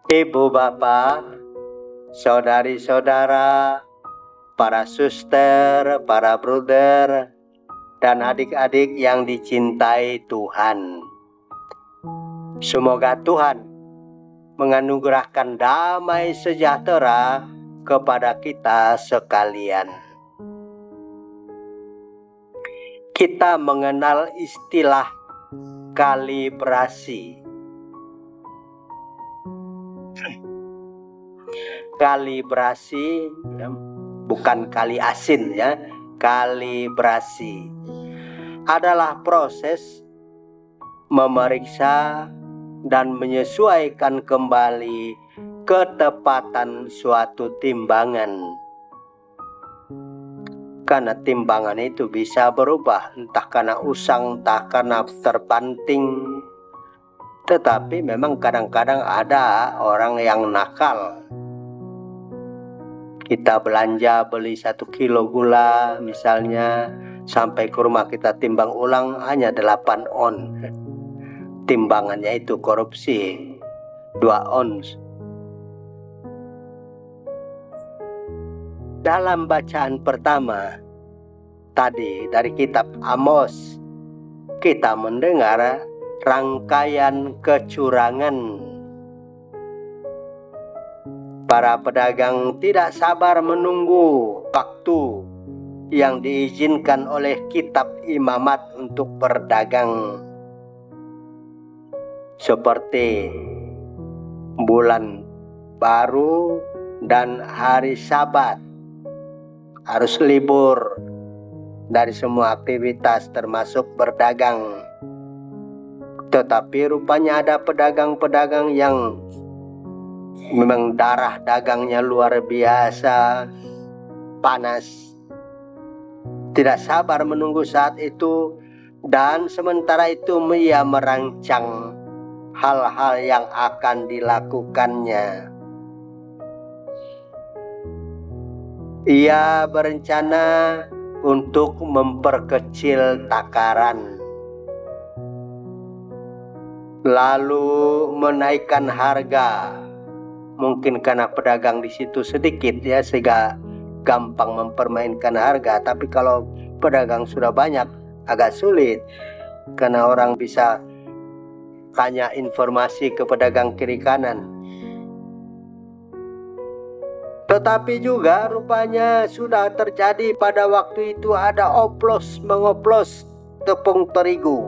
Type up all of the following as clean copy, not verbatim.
Ibu bapak, saudari-saudara, para suster, para bruder, dan adik-adik yang dicintai Tuhan. Semoga Tuhan menganugerahkan damai sejahtera kepada kita sekalian. Kita mengenal istilah kalibrasi. Kalibrasi bukan kali asin ya. Kalibrasi adalah proses memeriksa dan menyesuaikan kembali ketepatan suatu timbangan. Karena timbangan itu bisa berubah, entah karena usang, entah karena terbanting. Tetapi memang kadang-kadang ada orang yang nakal. Kita belanja beli 1 kilo gula misalnya, sampai ke rumah kita timbang ulang hanya 8 on. Timbangannya itu korupsi, 2 ons. Dalam bacaan pertama tadi dari kitab Amos, kita mendengar rangkaian kecurangan. Para pedagang tidak sabar menunggu waktu yang diizinkan oleh kitab Imamat untuk berdagang, seperti bulan baru dan hari Sabat. Harus libur dari semua aktivitas termasuk berdagang. Tetapi rupanya ada pedagang-pedagang yang memang darah dagangnya luar biasa panas, tidak sabar menunggu saat itu, dan sementara itu ia merancang hal-hal yang akan dilakukannya. Ia berencana untuk memperkecil takaran, lalu menaikkan harga. Mungkin karena pedagang di situ sedikit ya, sehingga gampang mempermainkan harga. Tapi kalau pedagang sudah banyak agak sulit, karena orang bisa tanya informasi ke pedagang kiri kanan. Tetapi juga rupanya sudah terjadi pada waktu itu ada mengoplos tepung terigu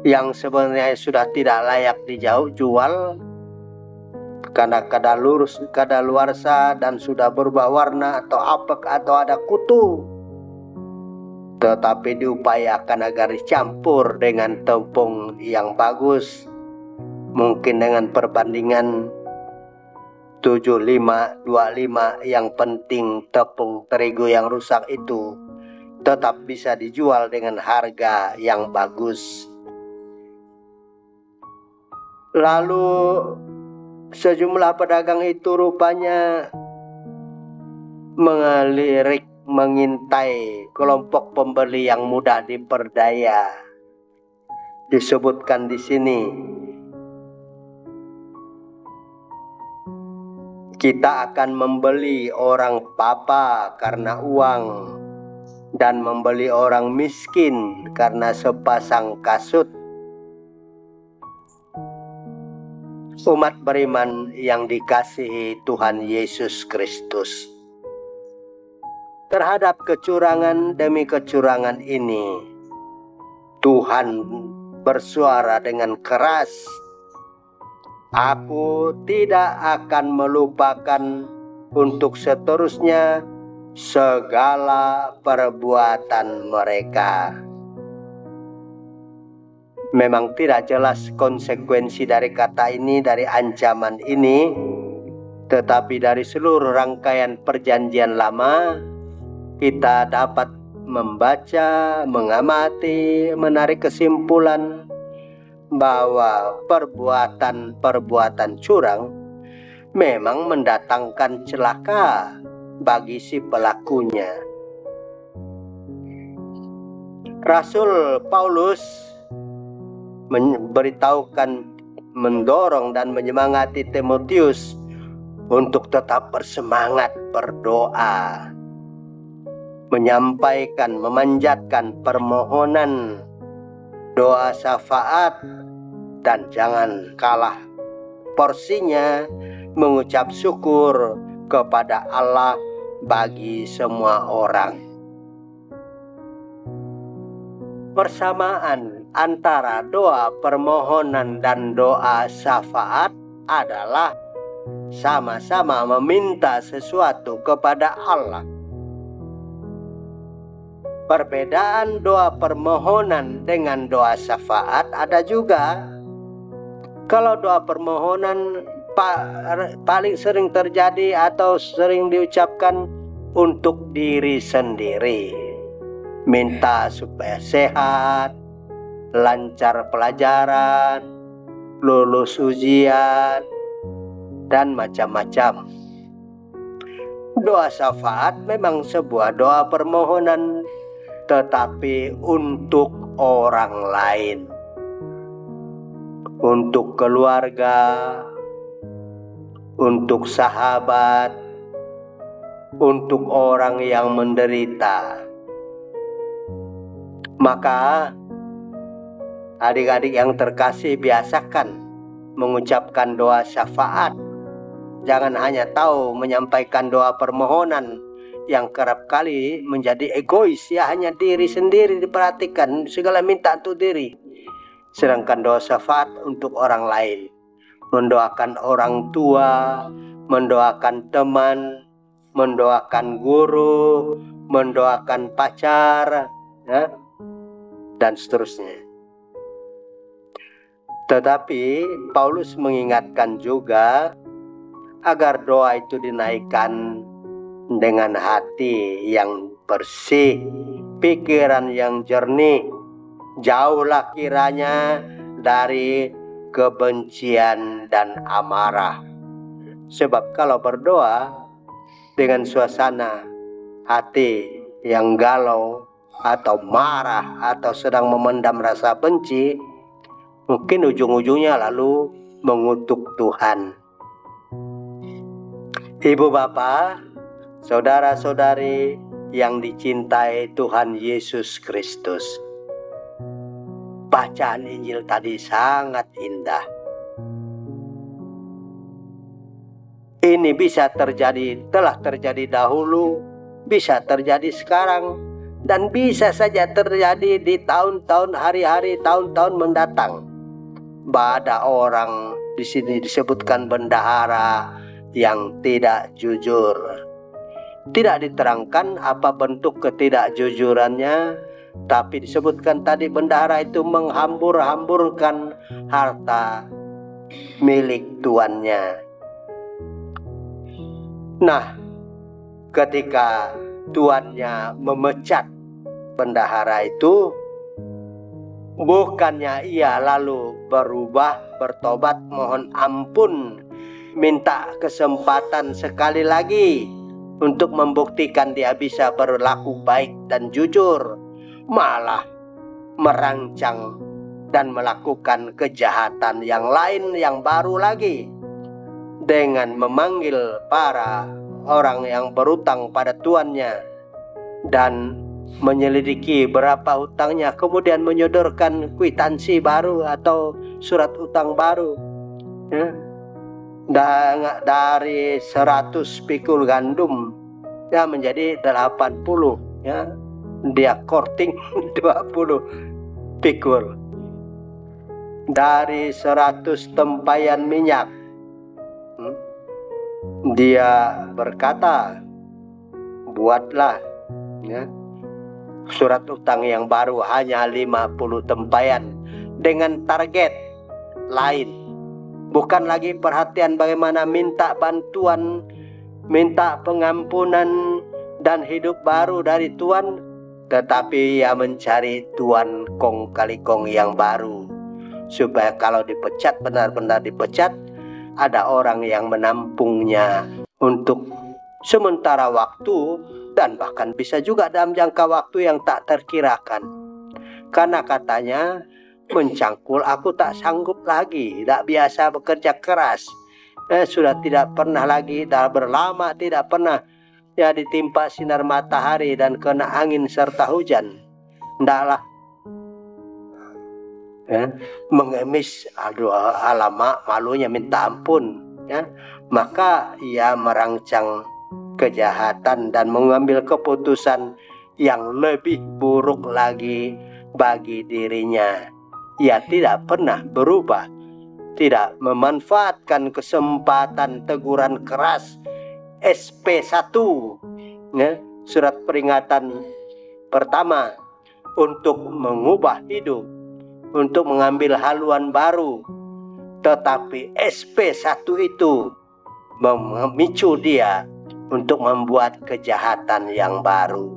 yang sebenarnya sudah tidak layak dijual karena kadaluarsa dan sudah berubah warna atau apek atau ada kutu. Tetapi diupayakan agar dicampur dengan tepung yang bagus, mungkin dengan perbandingan 75-25, yang penting tepung terigu yang rusak itu tetap bisa dijual dengan harga yang bagus. Lalu sejumlah pedagang itu rupanya mengelirik, mengintai kelompok pembeli yang mudah diperdaya. Disebutkan di sini, kita akan membeli orang papa karena uang, dan membeli orang miskin karena sepasang kasut. Umat beriman yang dikasihi Tuhan Yesus Kristus, terhadap kecurangan demi kecurangan ini, Tuhan bersuara dengan keras, "Aku tidak akan melupakan untuk seterusnya segala perbuatan mereka." Memang tidak jelas konsekuensi dari kata ini, dari ancaman ini, tetapi dari seluruh rangkaian perjanjian lama kita dapat membaca, mengamati, menarik kesimpulan bahwa perbuatan curang memang mendatangkan celaka bagi si pelakunya. Rasul Paulus memberitahukan mendorong dan menyemangati Timotius untuk tetap bersemangat berdoa, menyampaikan, memanjatkan permohonan, doa syafaat, dan jangan kalah porsinya mengucap syukur kepada Allah bagi semua orang. Persamaan antara doa permohonan dan doa syafaat adalah sama-sama meminta sesuatu kepada Allah. Perbedaan doa permohonan dengan doa syafaat ada juga. Kalau doa permohonan paling sering terjadi atau sering diucapkan untuk diri sendiri, minta supaya sehat, lancar pelajaran, lulus ujian, dan macam-macam. Doa syafaat memang sebuah doa permohonan, tetapi untuk orang lain, untuk keluarga, untuk sahabat, untuk orang yang menderita. Maka adik-adik yang terkasih, biasakan mengucapkan doa syafaat. Jangan hanya tahu menyampaikan doa permohonan yang kerap kali menjadi egois, ya hanya diri sendiri diperhatikan, segala minta untuk diri. Sedangkan doa syafaat untuk orang lain, mendoakan orang tua, mendoakan teman, mendoakan guru, mendoakan pacar, ya, dan seterusnya. Tetapi Paulus mengingatkan juga agar doa itu dinaikkan dengan hati yang bersih, pikiran yang jernih, jauhlah kiranya dari kebencian dan amarah. Sebab kalau berdoa dengan suasana hati yang galau atau marah atau sedang memendam rasa benci, mungkin ujung-ujungnya lalu mengutuk Tuhan. Ibu bapak, saudara-saudari yang dicintai Tuhan Yesus Kristus, bacaan Injil tadi sangat indah. Ini bisa terjadi, telah terjadi dahulu, bisa terjadi sekarang, dan bisa saja terjadi di tahun-tahun, hari-hari, tahun-tahun mendatang. Ada orang di sini disebutkan bendahara yang tidak jujur. Tidak diterangkan apa bentuk ketidakjujurannya, tapi disebutkan tadi bendahara itu menghambur-hamburkan harta milik tuannya. Nah, ketika tuannya memecat bendahara itu, bukannya ia lalu berubah, bertobat, mohon ampun, minta kesempatan sekali lagi untuk membuktikan dia bisa berlaku baik dan jujur, malah merancang dan melakukan kejahatan yang lain yang baru lagi, dengan memanggil para orang yang berutang pada tuannya dan menyelidiki berapa hutangnya, kemudian menyodorkan kwitansi baru atau surat utang baru, ya. Dari 100 pikul gandum, ya, menjadi 80, ya. Dia korting 20 pikul. Dari 100 tempayan minyak, dia berkata, buatlah, ya, surat utang yang baru hanya 50 tempayan, dengan target lain, bukan lagi perhatian bagaimana minta bantuan, minta pengampunan dan hidup baru dari Tuhan, tetapi ia mencari tuan kong kali kong yang baru, supaya kalau dipecat, benar-benar dipecat, ada orang yang menampungnya untuk sementara waktu, dan bahkan bisa juga dalam jangka waktu yang tak terkirakan. Karena katanya mencangkul, aku tak sanggup lagi, tak biasa bekerja keras. Sudah tidak pernah lagi, dah berlama tidak pernah ya ditimpa sinar matahari dan kena angin serta hujan. Ndaklah mengemis, aduh alamak, malunya minta ampun ya. Maka ia merancang kejahatan dan mengambil keputusan yang lebih buruk lagi bagi dirinya. Ia tidak pernah berubah, tidak memanfaatkan kesempatan teguran keras SP1 ya, surat peringatan pertama, untuk mengubah hidup, untuk mengambil haluan baru. Tetapi SP1 itu memicu dia untuk membuat kejahatan yang baru.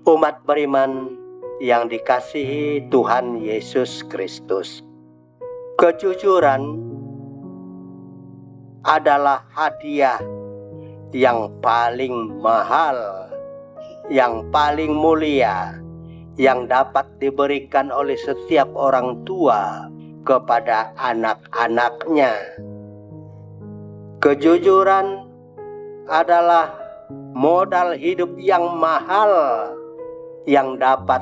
Umat beriman yang dikasihi Tuhan Yesus Kristus, kejujuran adalah hadiah yang paling mahal, yang paling mulia, yang dapat diberikan oleh setiap orang tua kepada anak-anaknya. Kejujuran adalah modal hidup yang mahal yang dapat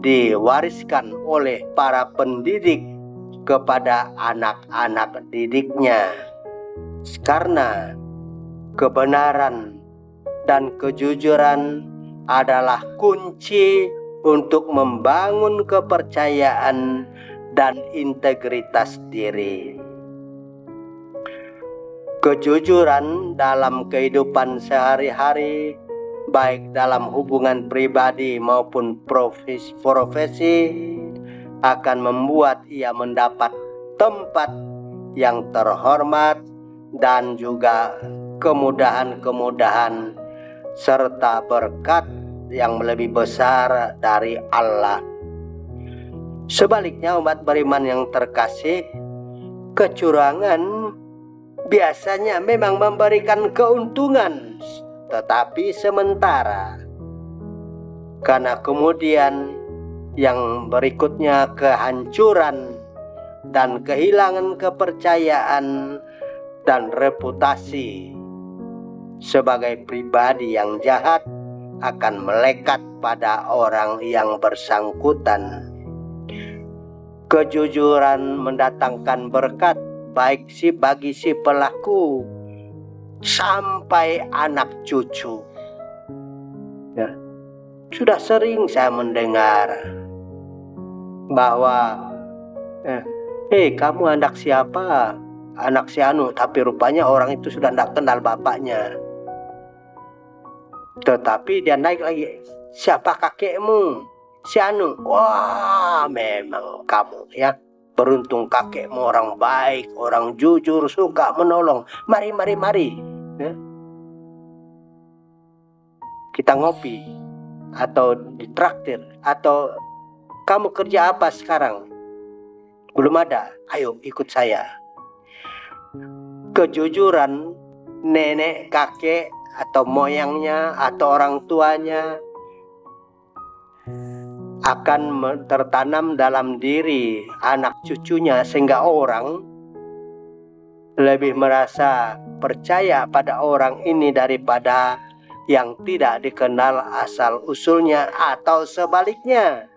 diwariskan oleh para pendidik kepada anak-anak didiknya. Karena kebenaran dan kejujuran adalah kunci untuk membangun kepercayaan dan integritas diri. Kejujuran dalam kehidupan sehari-hari, baik dalam hubungan pribadi maupun profesi, akan membuat ia mendapat tempat yang terhormat dan juga kemudahan-kemudahan serta berkat yang lebih besar dari Allah. Sebaliknya, umat beriman yang terkasih, kecurangan biasanya memang memberikan keuntungan, tetapi sementara. Karena kemudian yang berikutnya kehancuran dan kehilangan kepercayaan dan reputasi sebagai pribadi yang jahat akan melekat pada orang yang bersangkutan. Kejujuran mendatangkan berkat baik bagi si pelaku sampai anak cucu. Ya, sudah sering saya mendengar bahwa kamu anak siapa? Anak si anu, tapi rupanya orang itu sudah tidak kenal bapaknya. Tetapi dia naik lagi, siapa kakekmu? Si anu. Wah, memang kamu ya, beruntung kakekmu orang baik, orang jujur, suka menolong. Mari ya. Kita ngopi atau ditraktir, atau kamu kerja apa sekarang? Belum ada, ayo ikut saya. Kejujuran nenek, kakek, atau moyangnya, atau orang tuanya akan tertanam dalam diri anak cucunya, sehingga orang lebih merasa percaya pada orang ini daripada yang tidak dikenal asal usulnya, atau sebaliknya.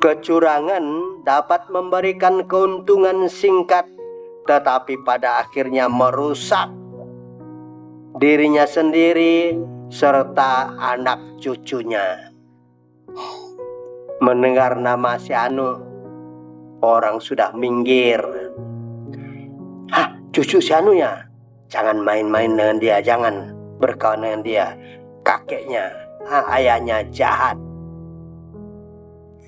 Kecurangan dapat memberikan keuntungan singkat, tetapi pada akhirnya merusak dirinya sendiri serta anak cucunya. Mendengar nama si anu, orang sudah minggir. Hah, cucu si anu ya? Jangan main-main dengan dia, jangan berkawan dengan dia. Kakeknya, ayahnya jahat.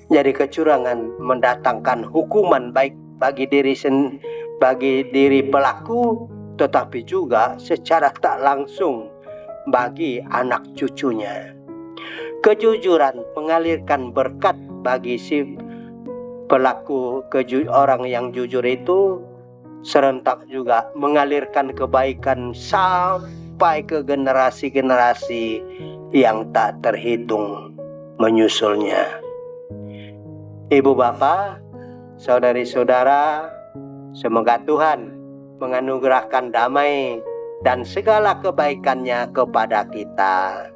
Jadi kecurangan mendatangkan hukuman baik bagi diri pelaku, tetapi juga secara tak langsung bagi anak cucunya. Kejujuran mengalirkan berkat bagi si pelaku, orang yang jujur itu serentak juga mengalirkan kebaikan sampai ke generasi-generasi yang tak terhitung. menyusulnya. Ibu bapak, saudari-saudara, semoga Tuhan menganugerahkan damai dan segala kebaikannya kepada kita.